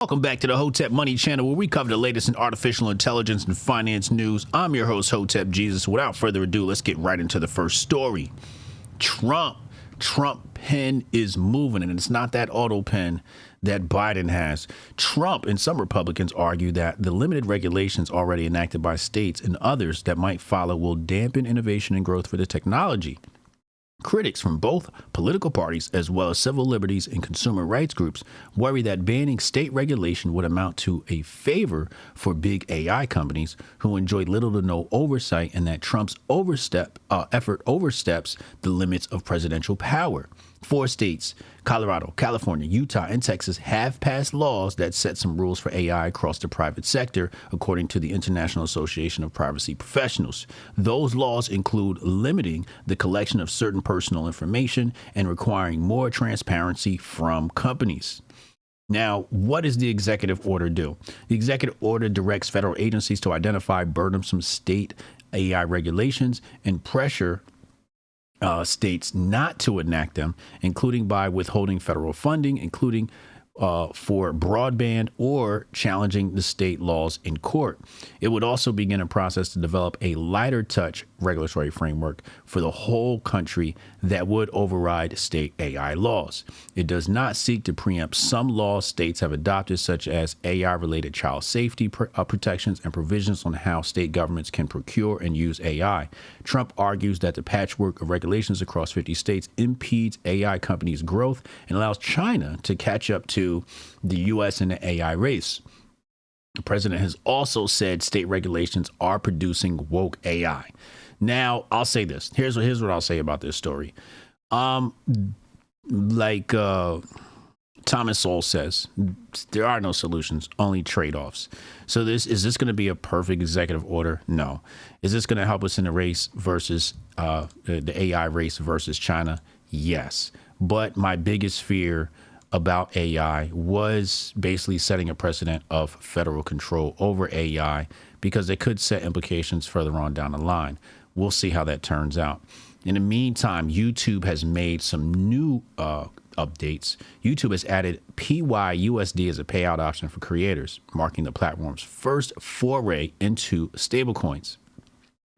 Welcome back to the Hotep Money Channel, where we cover the latest in artificial intelligence and finance news. I'm your host, Hotep Jesus. Without further ado, let's get right into the first story. Trump pen is moving, and it's not that auto pen that Biden has. Trump and some Republicans argue that the limited regulations already enacted by states and others that might follow will dampen innovation and growth for the technology. Critics from both political parties, as well as civil liberties and consumer rights groups, worry that banning state regulation would amount to a favor for big AI companies who enjoy little to no oversight, and that Trump's effort oversteps the limits of presidential power. 4 states, Colorado, California, Utah, and Texas, have passed laws that set some rules for AI across the private sector, according to the International Association of Privacy Professionals. Those laws include limiting the collection of certain personal information and requiring more transparency from companies. Now, what does the executive order do? The executive order directs federal agencies to identify burdensome state AI regulations and pressure states not to enact them, including by withholding federal funding, including for broadband, or challenging the state laws in court. It would also begin a process to develop a lighter touch regulatory framework for the whole country that would override state AI laws. It does not seek to preempt some laws states have adopted, such as AI-related child safety protections and provisions on how state governments can procure and use AI. Trump argues that the patchwork of regulations across 50 states impedes AI companies' growth and allows China to catch up to the U.S. in the AI race. The president has also said state regulations are producing woke AI. Now, I'll say this. Here's what I'll say about this story. Thomas Sowell says, there are no solutions, only trade-offs. So is this going to be a perfect executive order? No. Is this going to help us in the race versus the AI race versus China? Yes. But my biggest fear about AI was basically setting a precedent of federal control over AI, because it could set implications further on down the line. We'll see how that turns out. In the meantime, YouTube has made some new updates. YouTube has added PYUSD as a payout option for creators, marking the platform's first foray into stablecoins.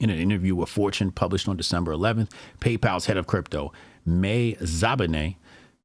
In an interview with Fortune published on December 11th, PayPal's head of crypto, May Zabane,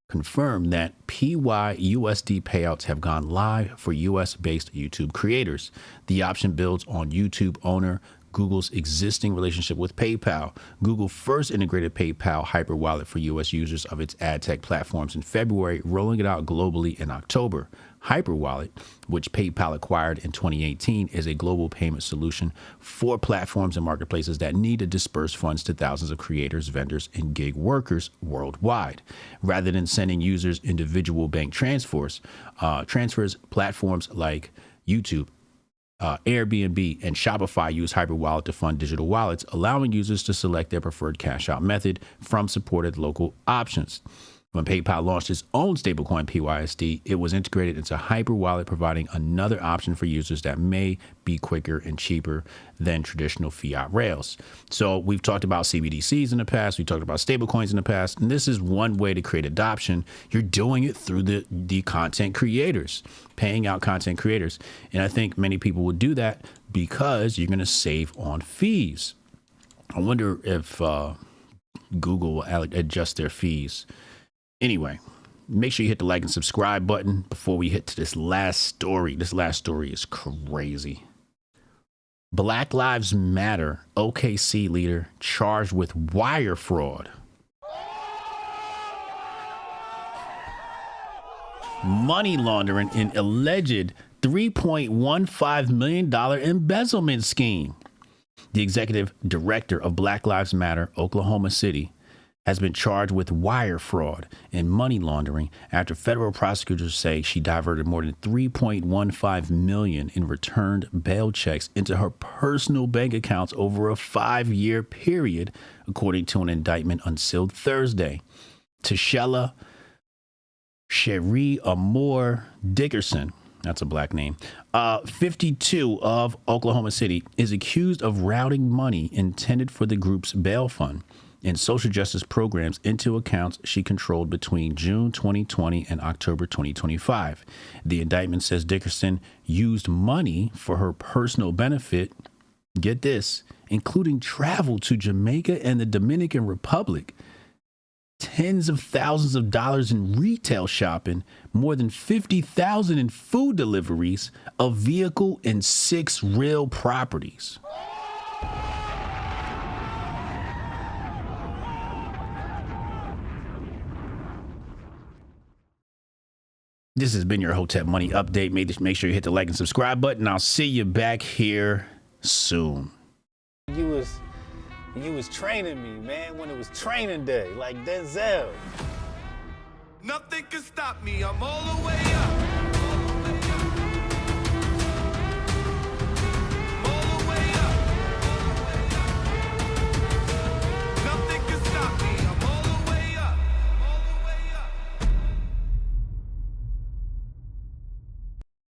confirmed that PYUSD payouts have gone live for US-based YouTube creators. The option builds on YouTube owner Google's existing relationship with PayPal. Google first integrated PayPal Hyperwallet for US users of its ad tech platforms in February, rolling it out globally in October. Hyperwallet, which PayPal acquired in 2018, is a global payment solution for platforms and marketplaces that need to disperse funds to thousands of creators, vendors, and gig workers worldwide. Rather than sending users individual bank transfers, platforms like YouTube, Airbnb, and Shopify use Hyperwallet to fund digital wallets, allowing users to select their preferred cash-out method from supported local options. When PayPal launched its own stablecoin, PYUSD, it was integrated into Hyperwallet, providing another option for users that may be quicker and cheaper than traditional fiat rails. So we've talked about CBDCs in the past. We've talked about stablecoins in the past. And this is one way to create adoption. You're doing it through the content creators, paying out content creators. And I think many people would do that because you're going to save on fees. I wonder if Google will adjust their fees. Anyway, make sure you hit the like and subscribe button before we hit to this last story. This last story is crazy. Black Lives Matter OKC leader charged with wire fraud. Money laundering in alleged $3.15 million embezzlement scheme. The executive director of Black Lives Matter Oklahoma City has been charged with wire fraud and money laundering after federal prosecutors say she diverted more than $3.15 million in returned bail checks into her personal bank accounts over a 5-year period, according to an indictment unsealed Thursday. Tashella Cherie Amore Dickerson, that's a black name, 52 of Oklahoma City, is accused of routing money intended for the group's bail fund. in social justice programs into accounts she controlled between June 2020 and October 2025. The indictment says Dickerson used money for her personal benefit, get this, including travel to Jamaica and the Dominican Republic, tens of thousands of dollars in retail shopping, more than $50,000 in food deliveries, a vehicle, and 6 real properties. This has been your Hotep Money Update. Make sure you hit the like and subscribe button. I'll see you back here soon. You was training me, man, when it was training day, like Denzel. Nothing can stop me, I'm all the way up.